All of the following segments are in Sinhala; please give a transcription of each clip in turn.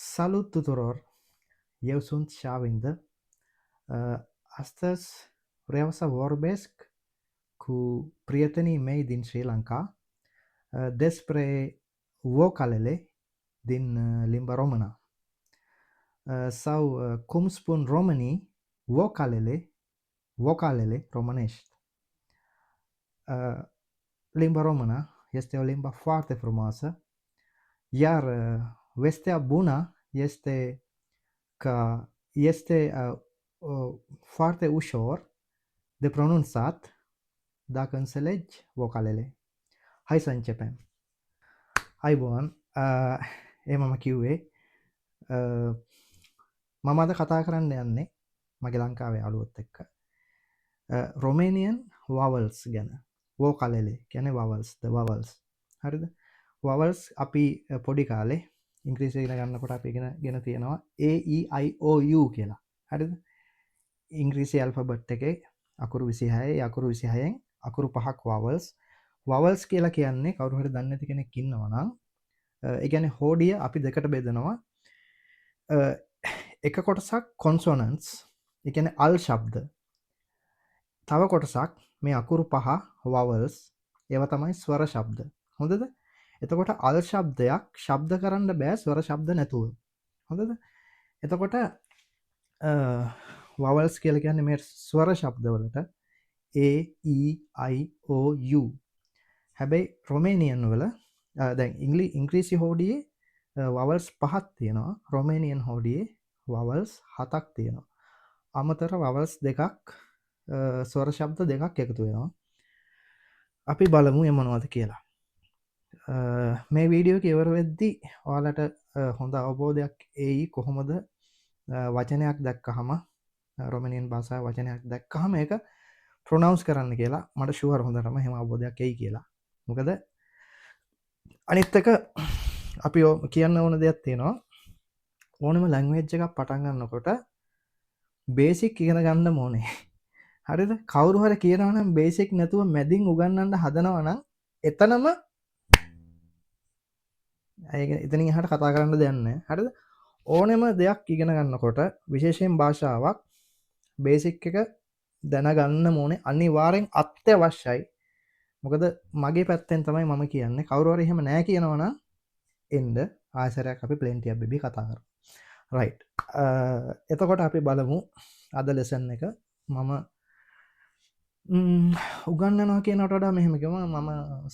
Salut tuturor! Eu sunt Shavind. Astăzi vreau să vorbesc cu prietenii mei din Sri Lanka despre vocalele din limba română. Sau cum spun românii vocalele românești. Limba română este o limbă foarte frumoasă, iar vestea bună este că este foarte ușor de pronunțat dacă înțelegi vocalele. Hai să începem. Ayubowan, මම කිව්වේ මම අද කතා කරන්න යන්නේ මගේ ලංකාවේ යාළුවොත් එක්ක Romanian vowels ගැන. vocalele කියන්නේ vowels, the vowels. හරිද? vowels අපි පොඩි කාලේ ඉංග්‍රීසි ඉගෙන ගන්නකොට අපි ඉගෙනගෙන තියෙනවා A E I O U කියලා. හරිද? ඉංග්‍රීසි ඇල්ෆබෙට් එකේ අකුරු 26යි අකුරු 26න් අකුරු පහක් vowels. vowels කියලා කියන්නේ කවුරු හරි දන්නේ නැති කෙනෙක් ඉන්නවා නම් ඒ කියන්නේ හෝඩිය අපි දෙකට බෙදනවා. එක කොටසක් consonants, ඒ කියන්නේ අල් ශබ්ද. තව කොටසක් මේ අකුරු පහ vowels, ඒවා තමයි ස්වර ශබ්ද. හොඳද? එතකොට අල් ශබ්දයක් ශබ්ද කරන්න බෑ ස්වර ශබ්ද නැතුව. හොඳද? එතකොට vowels කියලා කියන්නේ මේ ස්වර ශබ්දවලට A E I O U. හැබැයි Romanian වල දැන් ඉංග්‍රීසි හෝඩියේ vowels පහක් තියෙනවා. Romanian හෝඩියේ vowels හතක් තියෙනවා. අමතර vowels දෙකක් ස්වර ශබ්ද දෙකක් එකතු වෙනවා. අපි බලමු ඒ මොනවද කියලා. මේ වීඩියෝ එක ඉවර වෙද්දී ඔයාලට හොඳ අවබෝධයක් එයි කොහොමද වචනයක් දැක්කහම Romanian භාෂාවේ වචනයක් දැක්කහම ඒක ප්‍රොනවුන්ස් කරන්න කියලා. මට ෂුවර් හොඳටම එහෙම අවබෝධයක් එයි කියලා. මොකද අනිත් එක අපි කියන්න ඕන දෙයක් තියෙනවා. ඕනම ලැන්ග්වේජ් එකක් පටන් ගන්නකොට බේසික් ඉගෙන ගන්න ඕනේ. හරිද? කවුරු හරි කියනවා නම් බේසික් නැතුව මැදින් උගන්වන්න හදනවා නම් එතනම එතනින් එහාට කතා කරන්න දෙයක් නැහැ. හරිද? ඕනෙම දෙයක් ඉගෙන ගන්නකොට විශේෂයෙන් භාෂාවක් බේසික් එක දැනගන්න ඕනේ. අනිවාර්යෙන් අත්‍යවශ්‍යයි. මොකද මගේ පැත්තෙන් තමයි මම කියන්නේ. කවුරු හරි එහෙම නැහැ කියනවා නම් එන්න ආයසරයක් අපි plenty of baby කතා කරමු. right. එතකොට අපි බලමු අද lesson එක. මම උගන්වනවා කියනකට වඩා මෙහෙම කියමු මම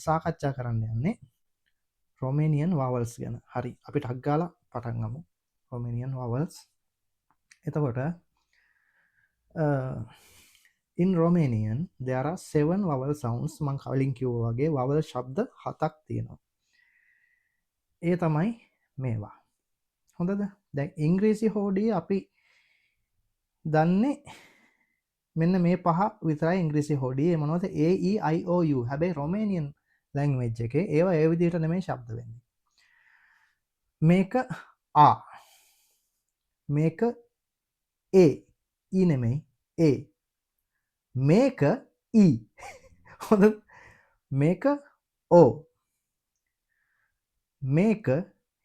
සාකච්ඡා කරන්න යන්නේ Romanian vowels ගැන. හරි. අපි ටක් ගාලා පටන් ගමු. Romanian vowels. එතකොට in Romanian there are 7 vowel sounds. මම කලින් කිව්වා වගේ vowel ශබ්ද 7ක් තියෙනවා. ඒ තමයි මේවා. හොඳද? දැන් ඉංග්‍රීසි හෝඩියේ අපි දන්නේ මෙන්න මේ පහ විතරයි ඉංග්‍රීසි හෝඩියේ. මොනවද? A E I O U. හැබැයි Romanian language එකේ ඒවා ඒ විදිහට නෙමෙයි ශබ්ද වෙන්නේ. මේක A. මේක A. E නෙමෙයි A. මේක E. හොඳද? මේක O. මේක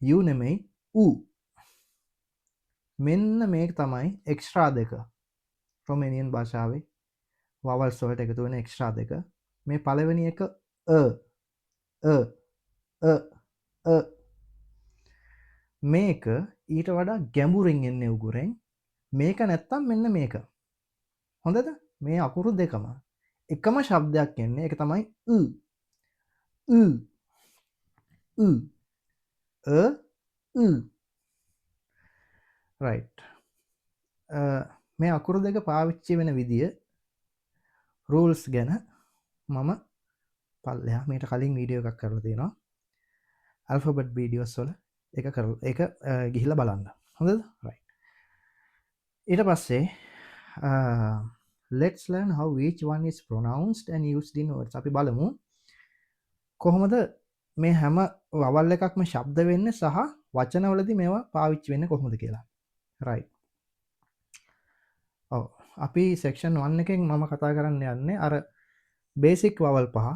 U නෙමෙයි U. මෙන්න මේක තමයි එක්ස්ට්‍රා දෙක. Romanian භාෂාවේ vowels වලට එකතු වෙන එක්ස්ට්‍රා දෙක. මේ පළවෙනි එක මේක ඊට වඩා ගැඹුරින් එන්නේ උගුරෙන්. මේක නැත්තම් මෙන්න මේක. හොඳද? මේ අකුරු දෙකම එකම ශබ්දයක් එන්නේ. ඒක තමයි right. මේ අකුරු දෙක පාවිච්චි වෙන විදිය rules ගැන මම පල්ලෙහා මීට කලින් වීඩියෝ එකක් කරලා තියෙනවා. alphabet videos වල ඒක ගිහිල්ලා බලන්න. හොඳද? right. ඊට පස්සේ let's learn how each one is pronounced and used in words. අපි බලමු කොහොමද මේ හැම vowel එකක්ම ශබ්ද වෙන්නේ සහ වචනවලදී මේවා පාවිච්චි වෙන්නේ කොහොමද කියලා. right. ඔව්. අපි section 1 එකෙන් මම කතා කරන්න යන්නේ අර basic vowel පහ.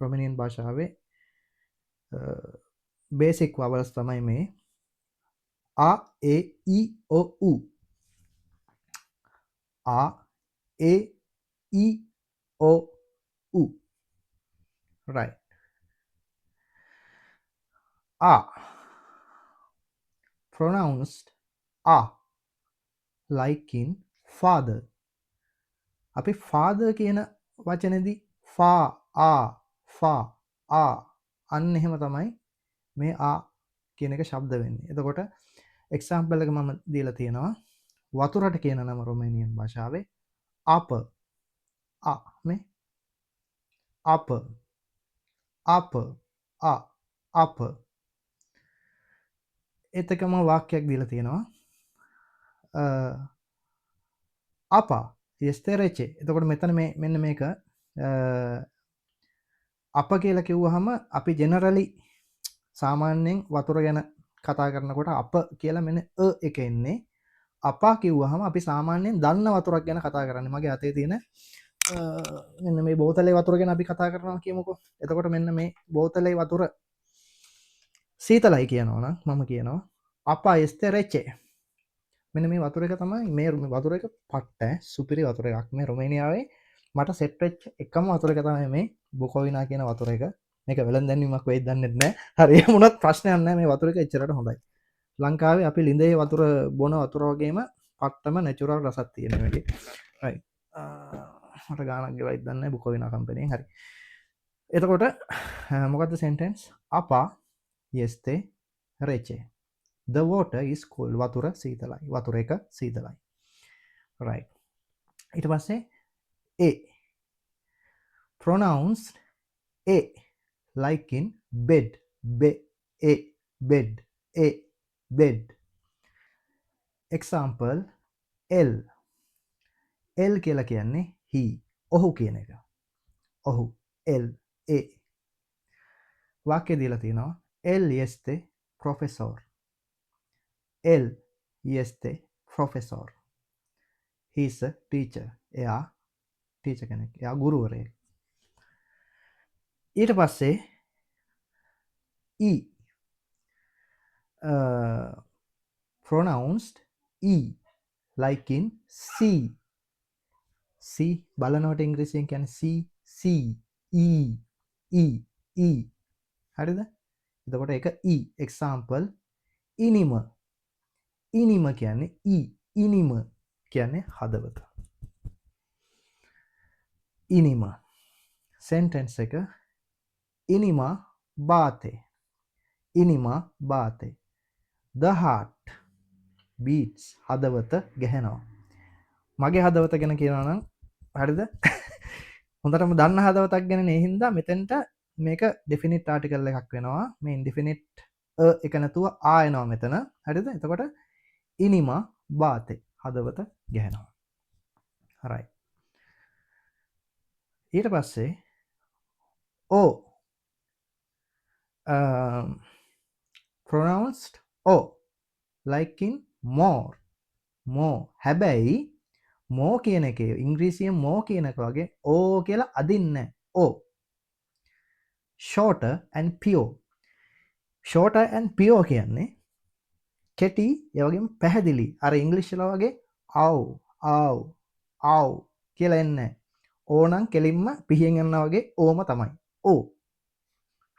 Romanian භාෂාවේ basic vowels තමයි මේ. A, E, I, O, U. A, E, I, O, U. Right. A. Pronounced A. Like in father. අපි father කියන වචනේදී fa, a, fa, a අන්න එහෙම තමයි මේ a කියන එක ශබ්ද වෙන්නේ. එතකොට එක්සැම්පල් එක මම දීලා තියෙනවා. වතුරට කියන නම රොමේනියන් භාෂාවේ අප. a මේ අප. අප. a. අප. ඒත් එකම වාක්‍යයක් දීලා තියෙනවා. අපා යස්තරෙචේ. එතකොට මෙතන මේ මෙන්න මේක අප කියලා කිව්වහම අපි ජෙනරලි සාමාන්‍යයෙන් වතුර ගැන කතා කරනකොට අප කියලා මෙන්න එක එන්නේ. අපා කිව්වහම අපි සාමාන්‍යයෙන් දන්න වතුරක් ගැන කතා කරන්නේ. මගේ අතේ තියෙන මෙන්න මේ බෝතලේ වතුර ගැන අපි කතා කරනවා කියමුකෝ. එතකොට මෙන්න මේ බෝතලේ වතුර සීතලයි කියනවා නම් මම කියනවා අපා යස්තරෙචේ. මෙන්න මේ වතුර එක තමයි මේ වතුර එක පට්ට සුපිරි වතුර එකක්. මේ රොමේනියාවේ මට සෙට් වෙච්ච එකම වතුර එක තමයි මේ බුකොවිනා කියන වතුර එක. මේක වෙළඳැන්වීමක් වෙයිද දන්නේ නැහැ. හරි එහෙම වුණත් ප්‍රශ්නයක් නැහැ. මේ වතුර එක එච්චරට හොඳයි. ලංකාවේ අපි ලිඳේ වතුර බොන වතුර වගේම පට්ටම නැචරල් රසක් තියෙන මේකේ. රයිට්. මට ගානක් ගෙවයිද දන්නේ නැහැ බුකොවිනා කම්පැනියෙන්. හරි. එතකොට මොකද්ද සෙන්ටෙන්ස්? අපා yeste reche. The water is cold. වතුර සීතලයි. වතුර එක සීතලයි. right. ඊට පස්සේ a pronounced a like in bed. a bed. a bed. example l. l කියලා කියන්නේ he. ඔහු කියන එක. ඔහු l a. වාක්‍ය දීලා තියෙනවා el este profesor. el este profesor. he is a teacher. එයා ටීචර් කෙනෙක්. එයා ගුරුවරයෙක්. ඊට පස්සේ e pronounced e like in see. see බලනකොට ඉංග්‍රීසියෙන් කියන්නේ see e e e හරිද? එතකොට ඒක e. example inima. inima කියන්නේ e. inima කියන්නේ හදවත. inima sentence එක inima bate. inima bate. the heart beats. හදවත ගැහෙනවා. මගේ හදවත ගැන කියනවා නම් හරිද? හොඳටම දන්න හදවතක් ගැන නේ හින්දා මෙතෙන්ට මේක ඩෙෆිනිට් ආටිකල් එකක් වෙනවා. මේ ඉන්ඩෙෆිනිට් එක නැතුව ආ එනවා මෙතන. හරිද? එතකොට inima bate. හදවත ගැහෙනවා. හරි. ඊට පස්සේ o pronounced o like in more. more. හැබැයි more කියන එකේ ඉංග්‍රීසියෙන් more කියන එක වගේ o කියලා අදින්නේ o. shorter and pure. shorter and pure කියන්නේ කෙටි ඒ වගේම පැහැදිලි. අර ඉංග්‍රීසි වල වගේ ආව් කියලා එන්නේ. ඕනම් කෙලින්ම පිහින් යනවා වගේ ඕම තමයි. ඕ.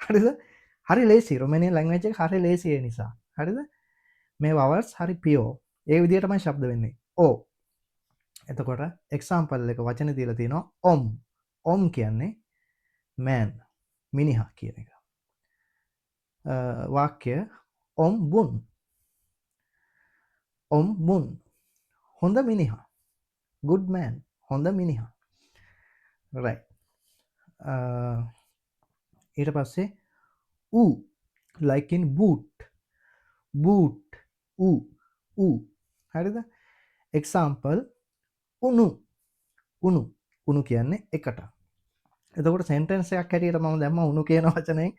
හරිද? හරි ලේසි. රොමේනියන් ලැන්ග්වේජ් එක හරි ලේසි ඒ නිසා. හරිද? මේ vowels හරි pure. ඒ විදිහටමයි ශබ්ද වෙන්නේ. ඕ. එතකොට එක්සැම්පල් එක වචන දීලා තියෙනවා om. om කියන්නේ man. මිනිහා කියන එක. වාක්‍ය om bun. om bun. හොඳ මිනිහා. good man. හොඳ මිනිහා. right. ඊට පස්සේ u like in boot. boot. u හරිද? example උණු. උණු කියන්නේ එකට. එතකොට සෙන්ටෙන්ස් එකක් හැටියට මම දැම්මා උණු කියන වචනයෙන්.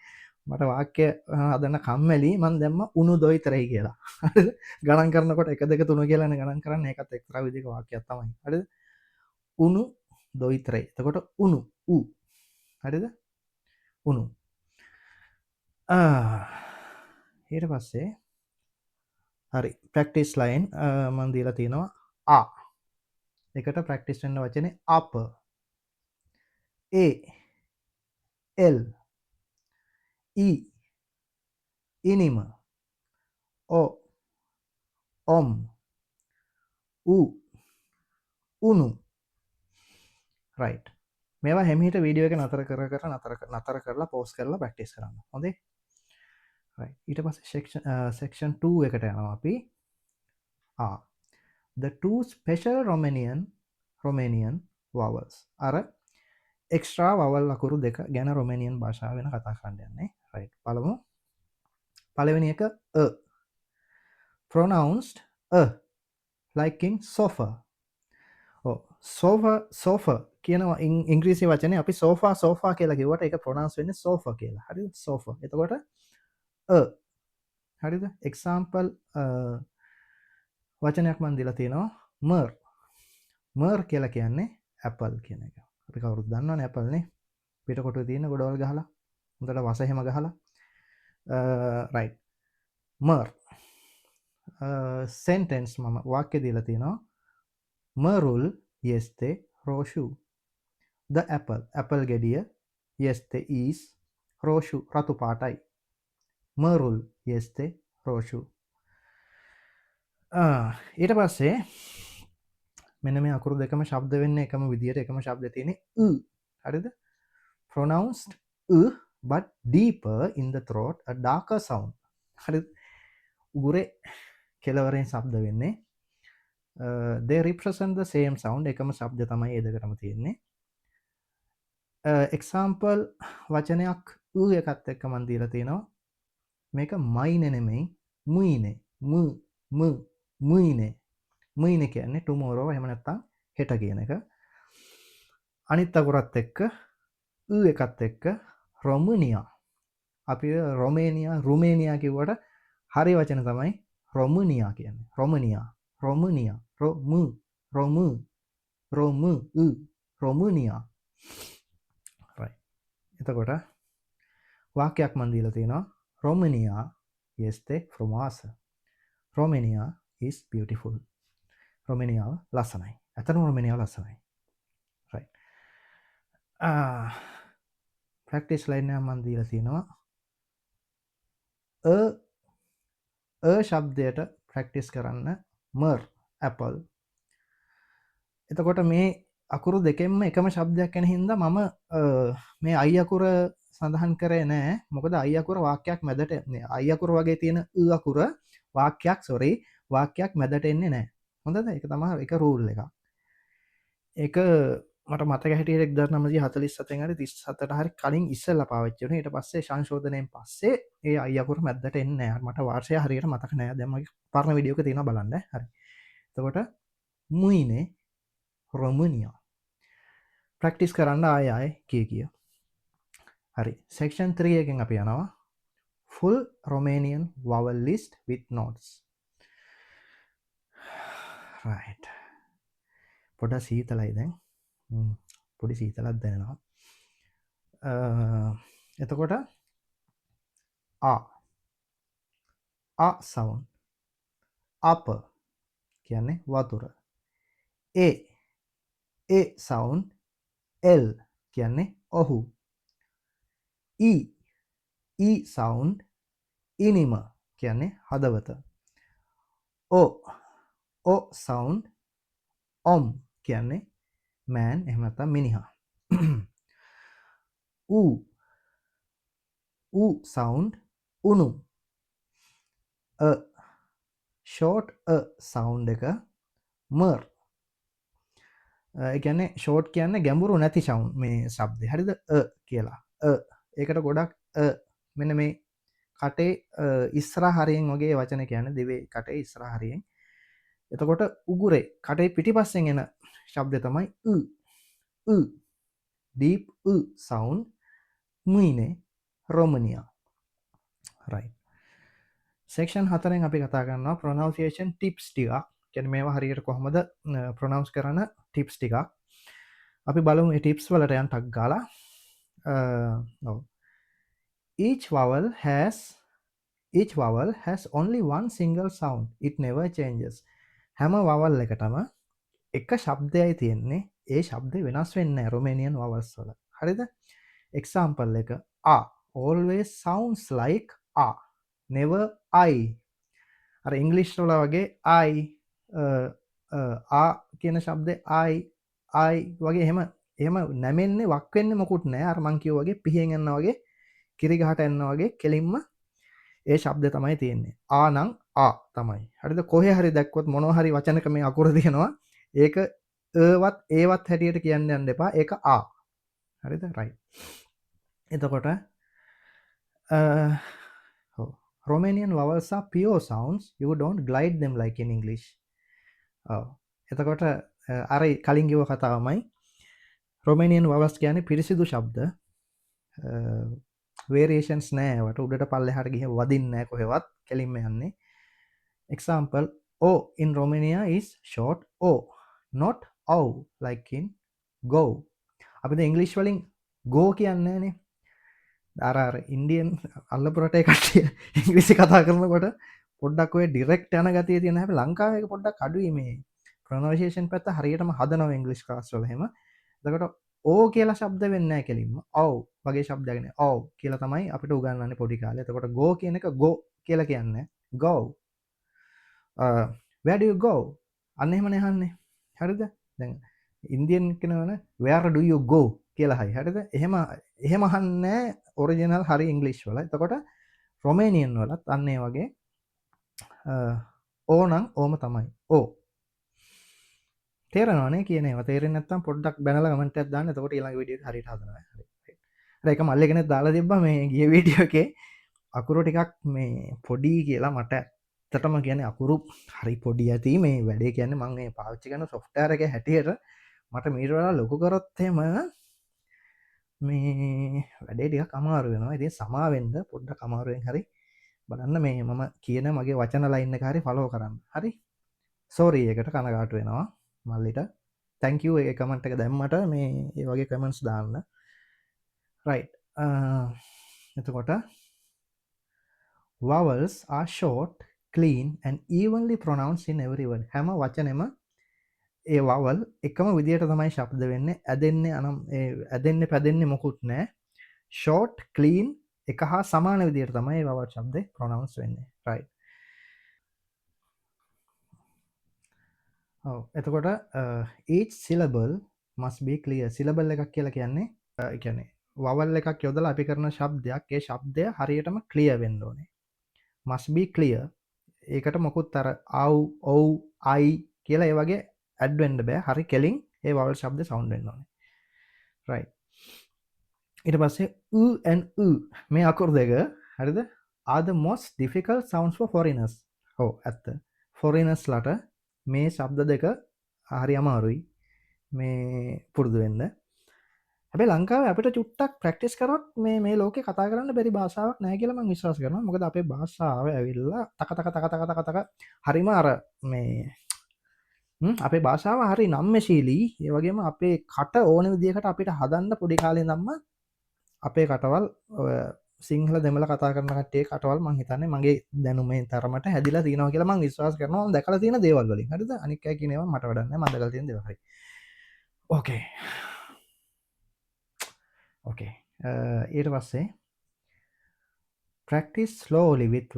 මට වාක්‍ය හදන්න කම්මැලි. මම දැම්මා උණු දොයිතරයි කියලා. හරිද? ගණන් කරනකොට 1 2 3 කියලානේ ගණන් කරන්නේ. ඒකත් එක්තරා විදිහක වාක්‍යයක් තමයි. හරිද? උණු දොයිතරයි. එතකොට උණු හරිද? උණු. ඊට පස්සේ හරි ප්‍රැක්ටිස් ලයින් මම දීලා තියෙනවා ආ එකට ප්‍රැක්ටිස් වෙන්න වචනේ අප A L E ඉනිම O om u උණු රයිට් මේවා හැමිට වීඩියෝ එක නතර නතර කරලා පෝස් කරලා ප්‍රැක්ටිස් කරන්න හොඳේ ඊට පස්සේ section 2 එකට යනවා අපි the two special Romanian vowels අර එක්ස්ට්‍රා වවල් අකුරු දෙක ගැන රොමේනියන් භාෂාව වෙන කතා කරන්න යන්නේ රයිට් පළවෙනි එක pronounced like in sofa sofa කියනවා ඉංග්‍රීසි වචනේ අපි sofa කියලා කිව්වට ඒක pronounce වෙන්නේ sofa කියලා හරිද sofa එතකොට හරිද example වචනයක් මම දීලා තියෙනවා මර් කියලා කියන්නේ apple කියන එක අපි කවුරුත් දන්නවනේ apple නේ පිටකොටුවේ තියෙන ගොඩවල් ගහලා හොඳට වස එහෙම ගහලා right මර් sentence මම වාක්‍ය දීලා තියෙනවා මරුල් yeste roshu the apple ගෙඩිය yeste is roshu රතු පාටයි මරුල් yeste roshu ඊට පස්සේ මෙන්න මේ අකුරු දෙකම ශබ්ද වෙන්නේ එකම විදියට එකම ශබ්ද තියෙන්නේ හරිද pronounced but deeper in the throat a darker sound හරිද උගුරේ කෙලවරෙන් ශබ්ද වෙන්නේ they represent the same sound එකම ශබ්ද තමයි ඒ දෙකටම තියෙන්නේ example වචනයක් එකත් එක්ක මම දීලා තියෙනවා මේක මයිනේ නෙමෙයි මුයිනේ මුයිනේ කියන්නේ tomorrow එහෙම නැත්නම් හෙට කියන එක අනිත් අකුරත් එක්ක එකත් එක්ක රොමනියා අපි රුමේනියා කිව්වට හරි වචන තමයි රොමනියා කියන්නේ රොමනියා රොමනියා right එතකොට වාක්‍යයක් මම දීලා තියෙනවා Romania este frumoasă Romania is beautiful රොමේනියාව ලස්සනයි ඇත්තටම රොමේනියාව ලස්සනයි right ප්‍රැක්ටිස් ලයින් එක මම දීලා තියෙනවා ශබ්දයට ප්‍රැක්ටිස් කරන්න මර් ඇපල් එතකොට මේ අකුරු දෙකෙන්ම එකම ශබ්දයක් වෙන හින්දා මම මේ අයි අකුර සඳහන් කරේ නෑ මොකද අයි අකුර වාක්‍යයක් මැදට අයි අකුර වගේ තියෙන අකුර වාක්‍යයක් මැදට එන්නේ නෑ හොඳද ඒක තමයි එක රූල් එකක් ඒක මට මතක හැටියට 1947 හරි 37ට හරි කලින් ඉස්සෙල්ලා පාවිච්චි වුණා ඊට පස්සේ සංශෝධනයෙන් පස්සේ ඒ අයි අකුර මැදට එන්නේ නෑ මට වර්ෂය හරියට මතක නෑ දැන් මගේ පරණ වීඩියෝ එක තියෙනවා බලන්න හරි එතකොට මුයිනේ රොමනියා ප්‍රැක්ටිස් කරන්න ආය කිය හරි section 3 එකෙන් අපි යනවා full Romanian vowel list with notes right පොඩ සීතලයි දැන් පොඩි සීතලක් දැනෙනවා එතකොට a sound අප කියන්නේ වතුර a sound l කියන්නේ ඔහු e sound ඉනිම කියන්නේ හදවත o sound om කියන්නේ man එහෙම නැත්නම් මිනිහා u sound උණු short sound එක මර් ඒ කියන්නේ short කියන්නේ ගැඹුරු නැති sound මේ શબ્දේ හරිද කියලා ඒකට ගොඩක් මෙන්න මේ කටේ ඉස්සරහ හරියෙන් වගේ වචන කියන්නේ දිවේ කටේ ඉස්සරහ හරියෙන් එතකොට උගුරේ කටේ පිටිපස්සෙන් එන ශබ්දය තමයි deep sound මුයිනේ රොමනියා right section 4ෙන් අපි කතා කරනවා pronunciation tips ටිකක් කියන්නේ මේවා හරියට කොහොමද pronounce කරන tips ටිකක් අපි බලමු මේ tips වලට යන්න ටක් ගාලා each vowel has each vowel has only one single sound. It never changes. හැම vowel එකටම එක ශබ්දයයි තියෙන්නේ. ඒ ශබ්දේ වෙනස් වෙන්නේ නැහැ Romanian vowels වල. හරිද? example එක a always sounds like a, never I. අර ඉංග්‍රීසි වල වගේ I කියන ශබ්දේ I වගේ එහෙම නැමෙන්නේ වක් වෙන්නේ මොකුත් නැහැ. අර මං කිව්වා වගේ පිහියෙන් යනවා වගේ කිරි ගහට යනවා වගේ කෙලින්ම ඒ ශබ්දය තමයි තියෙන්නේ. ආ නම් ආ තමයි. හරිද? කොහේ හරි දැක්කොත් මොනවා හරි වචනක මේ අකුර තියෙනවා. ඒක ඒවත් හැටියට කියන්න යන්න එපා. ඒක ආ. හරිද? right. එතකොට Romanian vowels are pure sounds. You don't glide them like in English. එතකොට අර කලින් කිව්ව කතාවමයි. Romanian vowels කියන්නේ පිරිසිදු ශබ්ද. variations නෑ. වට උඩට පල්ලෙහාට ගිහින් වදින්නේ නෑ කොහෙවත්. කෙලින්ම යන්නේ. Example, O in Romania is short O, not O like in go. අපි දැන් ඉංග්‍රීසි වලින් go කියන්නේ නෑනේ. අර ඉන්දියන් අල්ලපු රටේ කට්ටිය ඉංග්‍රීසි කතා කරනකොට පොඩ්ඩක් ඔය ඩිරෙක්ට් යන ගතිය තියෙන හැබැයි ලංකාවේ ඒක පොඩ්ඩක් අඩුයි මේ ප්‍රොනන්සියේෂන් පැත්ත හරියටම හදනවා ඉංග්‍රීසි ක්ලාස් වල එහෙම. එතකොට ඕ කියලා ශබ්ද වෙන්නේ නැහැ කෙලින්ම. ඔව් වගේ ශබ්දයක් නේ. ඔව් කියලා තමයි අපිට උගන්වන්නේ පොඩි කාලේ. එතකොට go කියන එක go කියලා කියන්නේ. go. Where do you go? අන්න එහෙමනේ අහන්නේ. හරිද? දැන් Indian කෙනවන where do you go කියලා හයි. හරිද? එහෙම අහන්නේ ඔරිජිනල් හරි ඉංග්‍රීසි වල. එතකොට රොමේනියන් වලත් අන්න ඒ වගේ ඕ නම් ඕම තමයි. ඕ. තේරෙනවනේ කියන ඒවා. තේරෙන්නේ නැත්නම් පොඩ්ඩක් බැනලා කමෙන්ට් එකක් දාන්න. එතකොට ඊළඟ වීඩියෝ එක හරියට හදනවා. හරි. හරි. ඒක මල්ලේ කෙනෙක් දාලා තිබ්බා මේ ගිය වීඩියෝ එකේ අකුරු ටිකක් මේ පොඩි කියලා මට ඇත්තටම කියන්නේ අකුරු හරි පොඩි ඇති මේ වැඩේ කියන්නේ මම මේ පාවිච්චි කරන software එකේ හැටියට මට මීට වඩා ලොකු කරොත් එහෙම මේ වැඩේ ටිකක් අමාරු වෙනවා. ඉතින් සමා වෙන්න පොඩ්ඩක් අමාරුවෙන් හරි බලන්න මේ මම කියන මගේ වචන ලයින් එක හරි ෆලෝ කරන්න. හරි. සෝරි ඒකට කනගාටු වෙනවා මල්ලිට. thank you ඒ කමෙන්ට් එක දැම්මට මේ ඒ වගේ කමෙන්ට්ස් දාන්න. right. එතකොට vowels are short, clean and evenly pronounced in every word. හැම වචනෙම ඒ vowel එකම විදියට තමයි ශබ්ද වෙන්නේ. ඇදෙන්නේ පැදෙන්නේ මොකුත් නැහැ. short, clean එක හා සමාන විදියට තමයි ඒ vowel ශබ්දේ pronounce වෙන්නේ. right. එතකොට each syllable must be clear. syllable එකක් කියලා කියන්නේ ඒ කියන්නේ vowel එකක් යොදලා අපි කරන ශබ්දයක් ඒ ශබ්දය හරියටම clear වෙන්න ඕනේ. must be clear. ඒකට මොකුත් අර ආව් ඔව් I කියලා ඒ වගේ ඇඩ් වෙන්න බෑ. හරි කෙලින් ඒ vowel ශබ්ද sound වෙන්න ඕනේ. right. ඊට පස්සේ and මේ අකුරු දෙක හරිද are the most difficult sounds for foreigners. ඔව් ඇත්ත. foreigners ලට මේ ශබ්ද දෙක හරි අමාරුයි මේ පුරුදු වෙන්න. හැබැයි ලංකාවේ අපිට චුට්ටක් ප්‍රැක්ටිස් කරොත් මේ ලෝකේ කතා කරන්න බැරි භාෂාවක් නැහැ කියලා මම විශ්වාස කරනවා. මොකද අපේ භාෂාව ඇවිල්ලා තක හරිම අර මේ අපේ භාෂාව හරි නම්‍යශීලී. ඒ වගේම අපේ කට ඕන විදිහකට අපිට හදන්න පොඩි කාලේ ඉඳන්ම අපේ කටවල් සිංහල දෙමළ කතා කරන කට්ටියේ කටවල් මං හිතන්නේ මගේ දැනුමේ තරමට හැදිලා තියෙනවා කියලා මං විශ්වාස කරනවා. මම දැකලා තියෙන දේවල් වලින්. හරිද? අනික් අය කියන ඒවා මට වැඩක් නැහැ. මම දැකලා තියෙන දේවල්. හරි. ඕකේ. ඕකේ. ඊට පස්සේ practice slowly with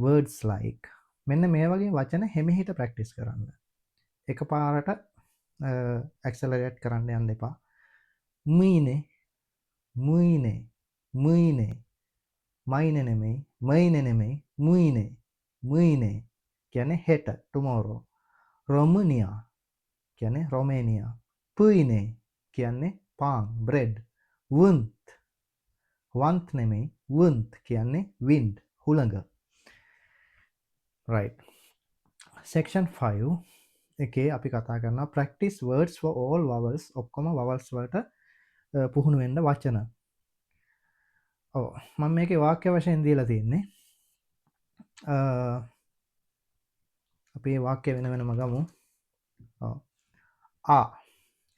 words like මෙන්න මේ වගේ වචන හිමිහිට ප්‍රැක්ටිස් කරන්න. එකපාරට ඇක්සලරේට් කරන්න යන්න එපා. මුයිනේ මුයිනේ මුයිනේ මයිනේ නෙමෙයි මයිනේ නෙමෙයි මුයිනේ මුයිනේ කියන්නේ හෙට tomorrow. Romania කියන්නේ Romania. පුයිනේ කියන්නේ palm bread. වන්ත් නෙමෙයි වුන්ත් කියන්නේ wind හුළඟ. right. section 5 එකේ අපි කතා කරනවා practice words for all vowels. ඔක්කොම vowels වලට පුහුණු වෙන්න වචන. ඔව් මම මේකේ වාක්‍ය වශයෙන් දීලා තියෙන්නේ. අපි මේ වාක්‍ය වෙන වෙනම ගමු. ඔව්. ආ.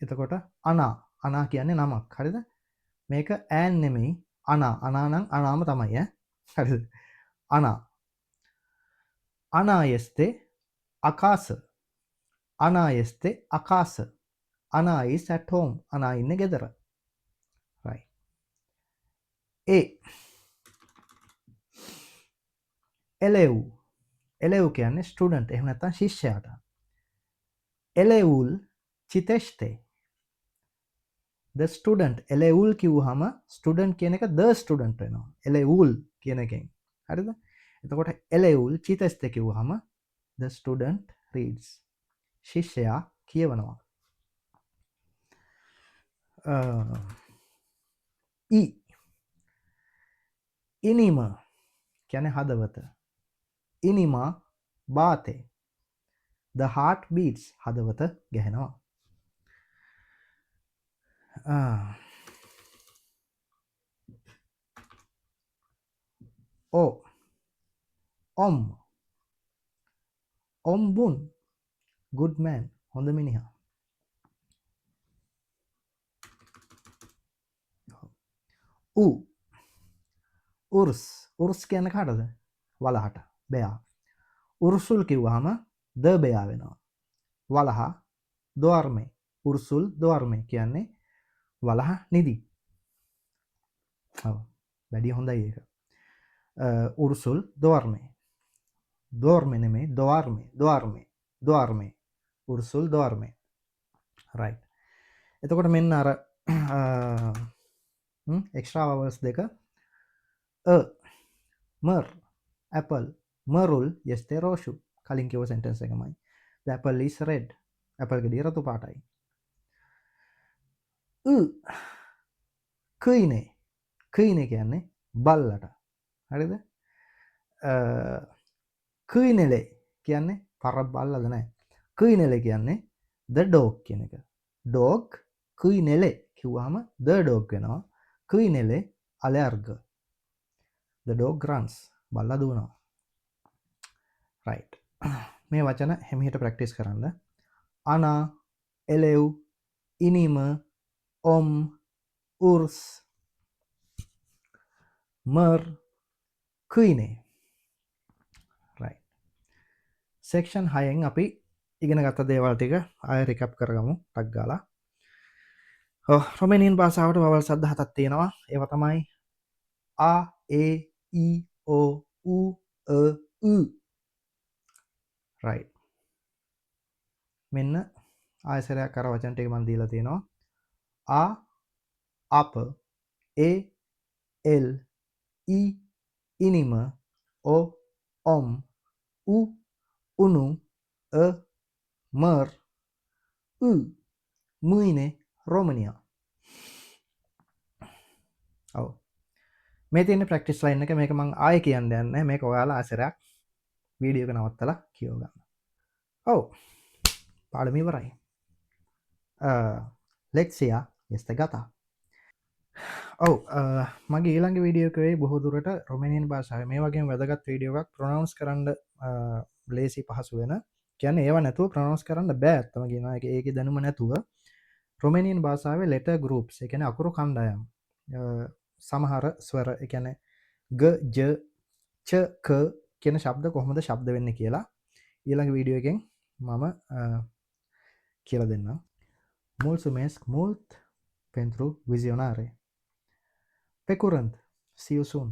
එතකොට අනා කියන්නේ නමක්. හරිද? මේක ඈන් නෙමෙයි අනා. අනා නම් අනාම තමයි ඈ. හරිද? අනා. අනායස්තේ අකාස. අනායස්තේ අකාස. අනා is at home. අනා ඉන්නේ ගෙදර. right. A. එලෙව්. එලෙව් කියන්නේ ස්ටුඩන්ට් එහෙම නැත්නම් ශිෂ්‍යයාට. එලෙවුල් චිතෙෂ්තේ. the student එලෙවුල් කිව්වහම ස්ටුඩන්ට් කියන එක the student වෙනවා. එලෙවුල් කියන එකෙන්. හරිද? එතකොට එලෙවුල් චිතෙෂ්තේ කිව්වහම the student reads. ශිෂ්‍යයා කියවනවා. ඊ ඉනිම කියන්නේ හදවත. ඉනිමා බාතේ. the heart beats. හදවත ගැහෙනවා. ඕ ඔම් ඔම්බුන් good man හොඳ මිනිහා. ඌ උර්ස් උර්ස් කියන්නේ කාටද? වලහට බෙයා. උර්සුල් කිව්වහම ද බෙයා වෙනවා. වලහ දොර්මේ. උර්සුල් දොර්මේ කියන්නේ වලහ නිදි. ඔව් වැඩි හොඳයි ඒක. උර්සුල් දොර්මේ. දොර්මේ නෙමෙයි දොර්මේ දොර්මේ දොර්මේ. උර්සුල් දොර්මේ. right. එතකොට මෙන්න අර එක්ස්ට්‍රා වවල්ස් දෙක මර් ඇපල් මරුල් යස්තේ රෝෂු කලින් කිව්ව සෙන්ටෙන්ස් එකමයි. the apple is red. Apple ගෙඩිය රතු පාටයි. කයිනේ කයිනේ කියන්නේ බල්ලට. හරිද? කයිනෙලේ කියන්නේ පර බල්ලද නැහැ. කයිනෙලේ කියන්නේ the dog කියන එක. dog කයිනෙලේ කිව්වහම the dog වෙනවා. කයිනෙලේ අලර්ග. the dog runs. බල්ලා දුවනවා. right. මේ වචන හැමිහිට ප්‍රැක්ටිස් කරන්න. අනා එලෙව් ඉනිම ඔම් උර්ස් මර් කයිනේ. right. සෙක්ෂන් 6න් අපි ඉගෙන ගත්ත දේවල් ටික ආයෙ රිකැප් කරගමු ටක් ගාලා. රොමේනියන් භාෂාවට වවල් සද්ද 7ක් තියෙනවා. ඒවා තමයි ආ ඒ ඊ ඕ ඌ ը right. මෙන්න ආයසරයක් අර වචන ටික මම දීලා තියෙනවා. ආ අප ඒ එල් ඊ ඉනිම ඕ ඔම් ඌ උනු මර් මුයිනේ රෝමනියා. ඔව් මේ තියෙන ප්‍රැක්ටිස් ලයින් එක. මේක මම ආයෙ කියන්න යන්නේ නැහැ. මේක ඔයාලා ආයසරයක් වීඩියෝ එක නවත්තලා කියව ගන්න. ඔව් පාඩම ඉවරයි. ලෙක්සියා යස්ත ගතා. ඔව් මගේ ඊළඟ වීඩියෝ එකේ බොහෝ දුරට රොමේනියන් භාෂාවේ මේ වගේම වැදගත් වීඩියෝ එකක් ප්‍රොනවුන්ස් කරන්න ලේසි පහසු වෙන. කියන්නේ ඒව නැතුව ප්‍රොනවුන්ස් කරන්න බෑ. අත්තම කියනවා ඒකේ දැනුම නැතුව රොමේනියන් භාෂාවේ ලෙටර් ගෲප්ස් ඒ කියන්නේ අකුරු කණ්ඩායම් සමහර ස්වර ඒ කියන්නේ ග ජ ච ක කියන ශබ්ද කොහොමද ශබ්ද වෙන්නේ කියලා ඊළඟ වීඩියෝ එකෙන් මම කියලා දෙන්නම්. Mulțumesc mult pentru vizionare. Pe curând. See you soon.